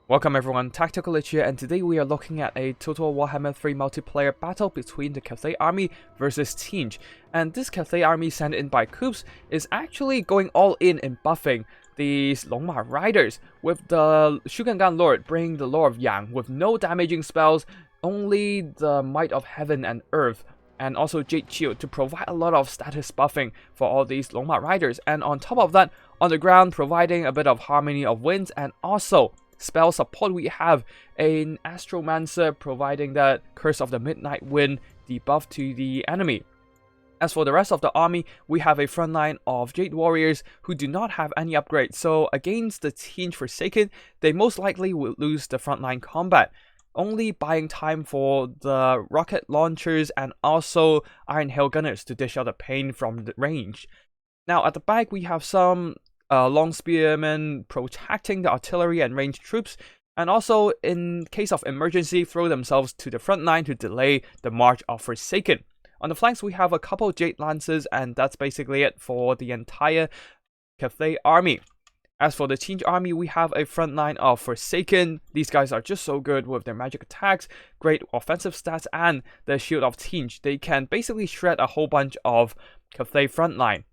Welcome everyone, Tactical Lich here, and today we are looking at a Total Warhammer 3 multiplayer battle between the Cathay army versus Tzeentch. And this Cathay army sent in by Coops is actually going all in buffing these Longma riders, with the Shogun Lord bringing the Lord of Yang with no damaging spells, only the Might of Heaven and Earth, and also Jade Shield to provide a lot of status buffing for all these Longma riders. And on top of that, on the ground providing a bit of Harmony of Winds, and also spell support, we have an Astromancer providing that Curse of the Midnight Wind debuff to the enemy. As for the rest of the army, we have a front line of Jade Warriors who do not have any upgrades, so against the Tzeentch Forsaken, they most likely will lose the frontline combat, only buying time for the rocket launchers and also Iron Hail Gunners to dish out the pain from the range. Now at the back we have some long spearmen protecting the artillery and ranged troops, and also in case of emergency throw themselves to the front line to delay the march of Forsaken. On the flanks we have a couple Jade Lancers, and that's basically it for the entire Cathay army. As for the Tzeentch army, we have a front line of Forsaken. These guys are just so good with their magic attacks, great offensive stats, and the Shield of Tzeentch. They can basically shred a whole bunch of Cathay front line.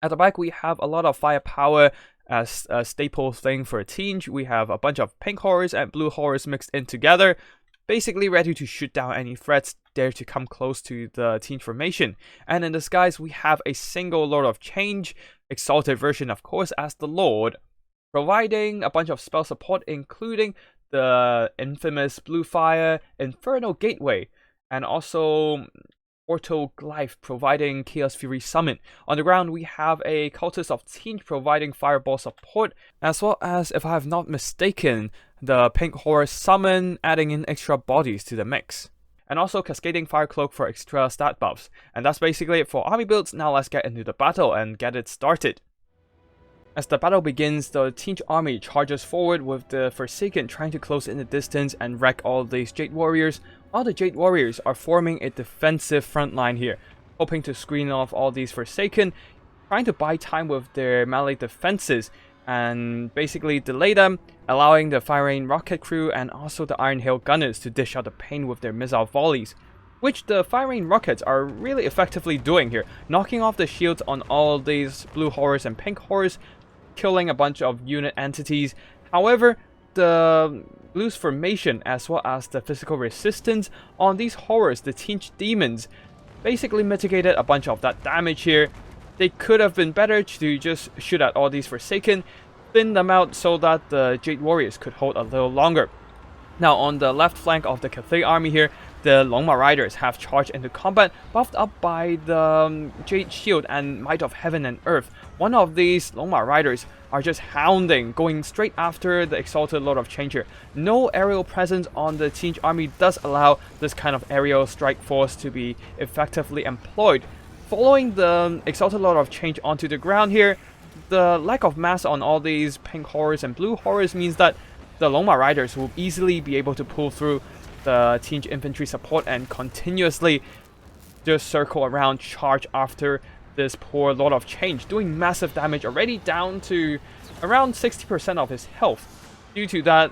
At the back, we have a lot of firepower as a staple thing for Tzeentch. We have a bunch of pink horrors and blue horrors mixed in together, basically ready to shoot down any threats dare to come close to the Tzeentch formation. And in the skies, we have a single Lord of Change, exalted version of course as the Lord, providing a bunch of spell support including the infamous Blue Fire, Infernal Gateway, and also Portal Glyph providing Chaos Fury Summon. On the ground we have a Cultist of Tzeentch providing Fireball support, as well as, if I have not mistaken, the Pink Horror Summon adding in extra bodies to the mix. And also Cascading Fire Cloak for extra stat buffs. And that's basically it for army builds. Now let's get into the battle and get it started. As the battle begins, the Tzeentch army charges forward with the Forsaken trying to close in the distance and wreck all these Jade Warriors, while the Jade Warriors are forming a defensive front line here, hoping to screen off all these Forsaken, trying to buy time with their melee defenses and basically delay them, allowing the firing rocket crew and also the Iron Hail Gunners to dish out the pain with their missile volleys, which the firing rockets are really effectively doing here, knocking off the shields on all these blue horrors and pink horrors, killing a bunch of unit entities. However, the loose formation as well as the physical resistance on these horrors, the Tzeentch demons, basically mitigated a bunch of that damage here. They could have been better to just shoot at all these Forsaken, thin them out so that the Jade Warriors could hold a little longer. Now on the left flank of the Cathay army here, the Longma Riders have charged into combat, buffed up by the Jade Shield and Might of Heaven and Earth. One of these Longma Riders are just hounding, going straight after the Exalted Lord of Change here. No aerial presence on the Tzeentch army does allow this kind of aerial strike force to be effectively employed. Following the Exalted Lord of Change onto the ground here, the lack of mass on all these pink horrors and blue horrors means that the Longma Riders will easily be able to pull through the Tzeentch infantry support and continuously just circle around, charge after this poor Lord of Change, doing massive damage, already down to around 60% of his health due to that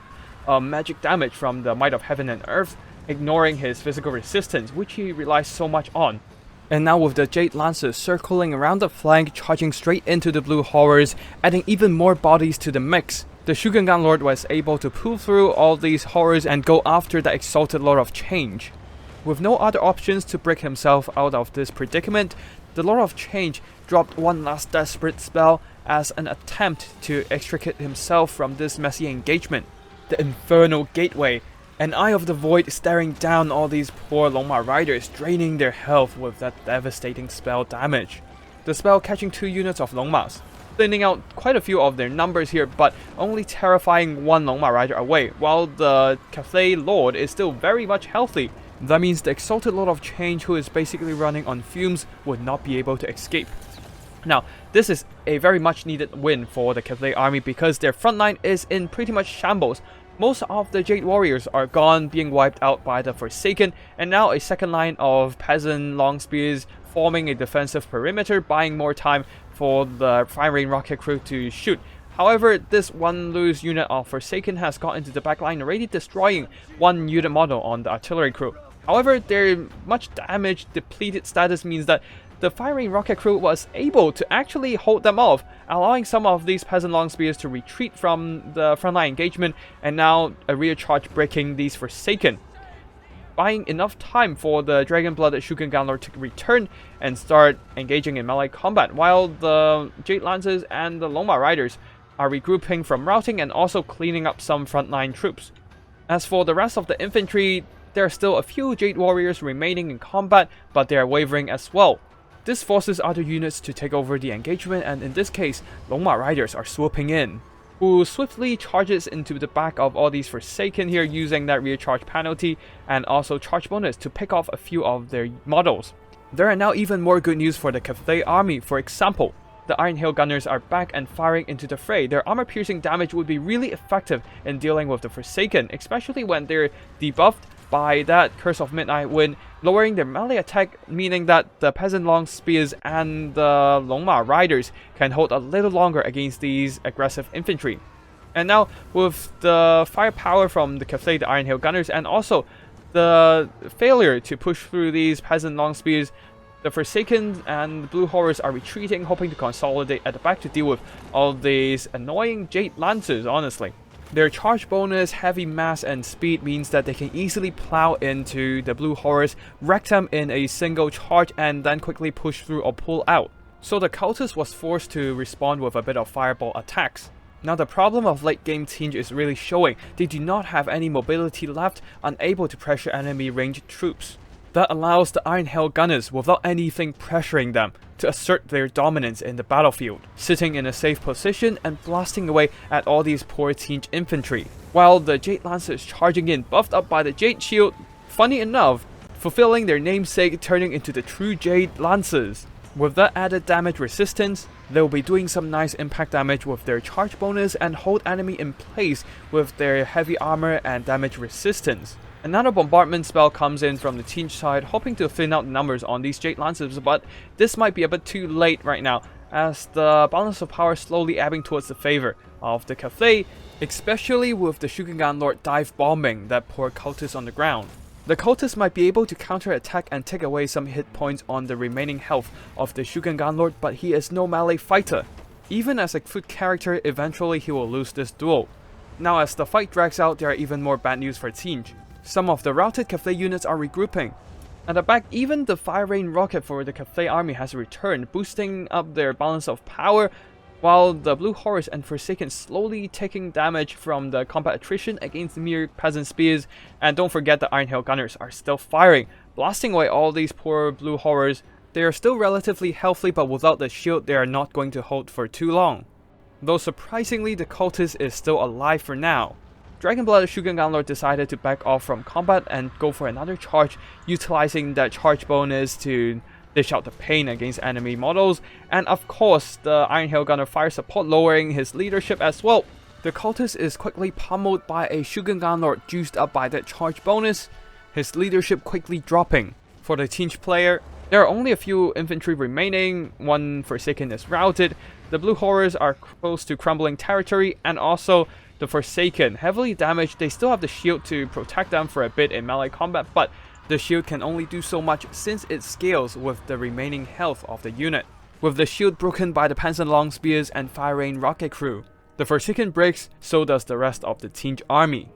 magic damage from the Might of Heaven and Earth, ignoring his physical resistance, which he relies so much on. And now with the Jade Lancers circling around the flank, charging straight into the blue horrors, adding even more bodies to the mix, the Shogun Lord was able to pull through all these horrors and go after the Exalted Lord of Change. With no other options to break himself out of this predicament, the Lord of Change dropped one last desperate spell as an attempt to extricate himself from this messy engagement. The Infernal Gateway, an Eye of the Void staring down all these poor Longma Riders, draining their health with that devastating spell damage. The spell catching 2 units of Longmas, thinning out quite a few of their numbers here, but only terrifying one Longma Rider away, while the Cathay Lord is still very much healthy. That means the Exalted Lord of Change, who is basically running on fumes, would not be able to escape. Now, this is a very much needed win for the Cathay army because their front line is in pretty much shambles. Most of the Jade Warriors are gone, being wiped out by the Forsaken, and now a second line of peasant long spears forming a defensive perimeter, buying more time for the firing rocket crew to shoot. However, this one loose unit of Forsaken has got into the backline, already destroying one unit model on the artillery crew. However, their much damage depleted status means that the firing rocket crew was able to actually hold them off, allowing some of these peasant long spears to retreat from the frontline engagement, and now a rear charge breaking these Forsaken, buying enough time for the dragon-blooded Shogun Gunlord to return and start engaging in melee combat, while the Jade Lancers and the Longma Riders are regrouping from routing and also cleaning up some frontline troops. As for the rest of the infantry, there are still a few Jade Warriors remaining in combat, but they are wavering as well. This forces other units to take over the engagement, and in this case, Longma Riders are swooping in, who swiftly charges into the back of all these Forsaken here, using that rear charge penalty and also charge bonus to pick off a few of their models. There are now even more good news for the Cathay army. For example, the Iron Hail Gunners are back and firing into the fray. Their armor-piercing damage would be really effective in dealing with the Forsaken, especially when they're debuffed by that Curse of Midnight Wind, lowering their melee attack, meaning that the Peasant Long Spears and the Longma Riders can hold a little longer against these aggressive infantry. And now, with the firepower from the Cathay, the Iron Hail Gunners, and also the failure to push through these Peasant Long Spears, the Forsaken and the Blue Horrors are retreating, hoping to consolidate at the back to deal with all these annoying Jade Lancers, honestly. Their charge bonus, heavy mass, and speed means that they can easily plow into the Blue Horrors, wreck them in a single charge, and then quickly push through or pull out. So the Cultist was forced to respond with a bit of fireball attacks. Now the problem of late game Tzeentch is really showing. They do not have any mobility left, unable to pressure enemy ranged troops. That allows the Iron Hail Gunners, without anything pressuring them, to assert their dominance in the battlefield, sitting in a safe position and blasting away at all these poor Tzeentch infantry, while the Jade Lancers charging in, buffed up by the Jade Shield, funny enough, fulfilling their namesake, turning into the true Jade Lancers. With that added damage resistance, they'll be doing some nice impact damage with their charge bonus and hold enemy in place with their heavy armor and damage resistance. Another bombardment spell comes in from the Tzeentch side, hoping to thin out the numbers on these Jade Lancers, but this might be a bit too late right now, as the balance of power slowly ebbing towards the favor of the Cathay, especially with the Shogun Gunlord dive bombing that poor cultist on the ground. The cultist might be able to counter-attack and take away some hit points on the remaining health of the Shogun Gunlord, but he is no melee fighter. Even as a foot character, eventually he will lose this duel. Now as the fight drags out, there are even more bad news for Tzeentch. Some of the routed Cathay units are regrouping. At the back, even the Fire Rain rocket for the Cathay army has returned, boosting up their balance of power, while the Blue Horrors and Forsaken slowly taking damage from the combat attrition against mere peasant spears. And don't forget the Iron Hail Gunners are still firing, blasting away all these poor Blue Horrors. They are still relatively healthy, but without the shield they are not going to hold for too long. Though surprisingly, the cultist is still alive for now. Dragon-blooded Shogun Gunlord decided to back off from combat and go for another charge, utilizing that charge bonus to dish out the pain against enemy models, and of course the Iron Hail Gunner fire support lowering his leadership as well. The cultist is quickly pummeled by a Shogun Gunlord juiced up by that charge bonus, his leadership quickly dropping. For the Tzeentch player, there are only a few infantry remaining, one Forsaken is routed, the Blue Horrors are close to crumbling territory, and also the Forsaken, heavily damaged. They still have the shield to protect them for a bit in melee combat, but the shield can only do so much since it scales with the remaining health of the unit. With the shield broken by the Peasant Long Spears and Fire Rain rocket crew, the Forsaken breaks, so does the rest of the Tzeentch army.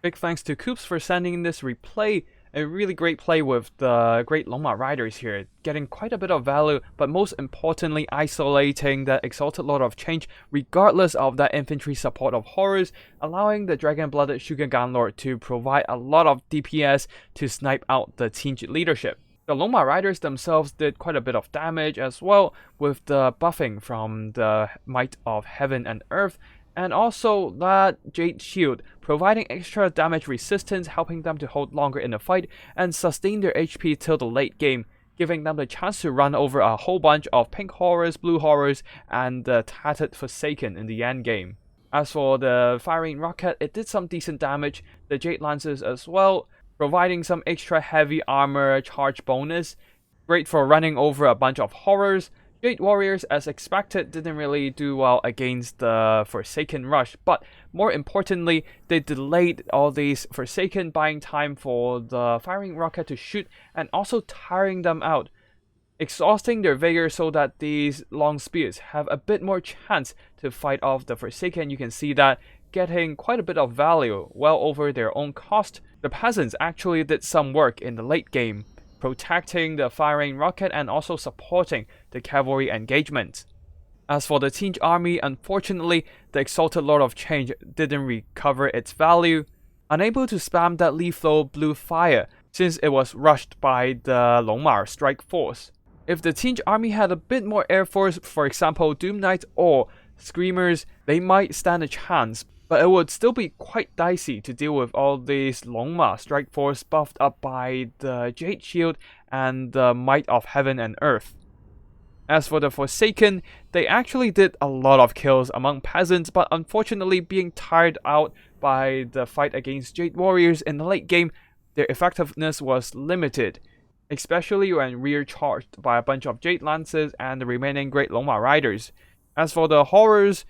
Big thanks to Coops for sending in this replay. A really great play with the great Longma Riders here, getting quite a bit of value, but most importantly isolating the Exalted Lord of Change regardless of that infantry support of horrors, allowing the Dragon-blooded Shogun Gunlord to provide a lot of DPS to snipe out the Tzeentch leadership. The Longma Riders themselves did quite a bit of damage as well, with the buffing from the Might of Heaven and Earth, and also that Jade Shield, providing extra damage resistance, helping them to hold longer in the fight and sustain their HP till the late game, giving them the chance to run over a whole bunch of Pink Horrors, Blue Horrors, and the Tattered Forsaken in the end game. As for the Firing Rocket, it did some decent damage, the Jade Lancers as well, providing some extra heavy armor charge bonus, great for running over a bunch of horrors, Jade Warriors, as expected, didn't really do well against the Forsaken rush, but more importantly, they delayed all these Forsaken, buying time for the firing rocket to shoot and also tiring them out, exhausting their vigor so that these long spears have a bit more chance to fight off the Forsaken. You can see that getting quite a bit of value, well over their own cost. The peasants actually did some work in the late game, protecting the firing rocket and also supporting the cavalry engagement. As for the Tzeentch army, unfortunately, the Exalted Lord of Change didn't recover its value, unable to spam that lethal blue fire since it was rushed by the Longma strike force. If the Tzeentch army had a bit more air force, for example Doom Knights or Screamers, they might stand a chance, but it would still be quite dicey to deal with all these Longma strike force buffed up by the Jade Shield and the Might of Heaven and Earth. As for the Forsaken, they actually did a lot of kills among peasants, but unfortunately being tired out by the fight against Jade Warriors in the late game, their effectiveness was limited, especially when rear charged by a bunch of Jade Lances and the remaining Great Longma Riders. As for the Horrors,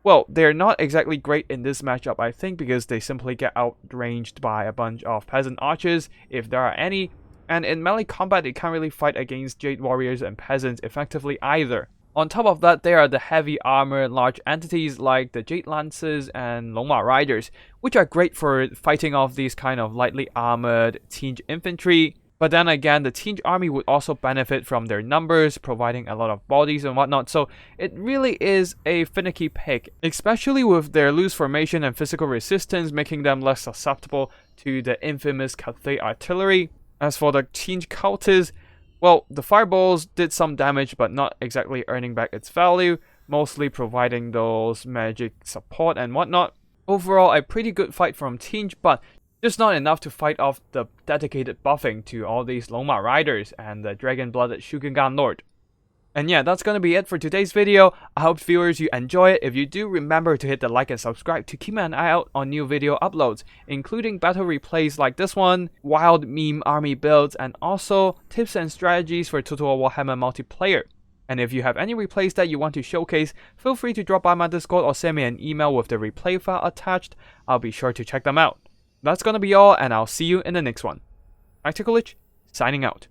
well, they're not exactly great in this matchup, I think, because they simply get outranged by a bunch of Peasant Archers, if there are any, and in melee combat they can't really fight against Jade Warriors and Peasants effectively either. On top of that, there are the heavy armored large entities like the Jade Lances and Longma Riders, which are great for fighting off these kind of lightly armored Tzeentch infantry. But then again, the Tzeentch army would also benefit from their numbers, providing a lot of bodies and whatnot, so it really is a finicky pick, especially with their loose formation and physical resistance, making them less susceptible to the infamous Cathay artillery. As for the Tzeentch cultists, well, the fireballs did some damage, but not exactly earning back its value, mostly providing those magic support and whatnot. Overall, a pretty good fight from Tzeentch, but just not enough to fight off the dedicated buffing to all these Longma Riders and the dragon-blooded Shugengan Lord. And yeah, that's gonna be it for today's video. I hope viewers you enjoy it. If you do, remember to hit the like and subscribe to keep an eye out on new video uploads, including battle replays like this one, wild meme army builds, and also tips and strategies for Total Warhammer multiplayer. And if you have any replays that you want to showcase, feel free to drop by my Discord or send me an email with the replay file attached. I'll be sure to check them out. That's gonna be all, and I'll see you in the next one. Tzeentch, signing out.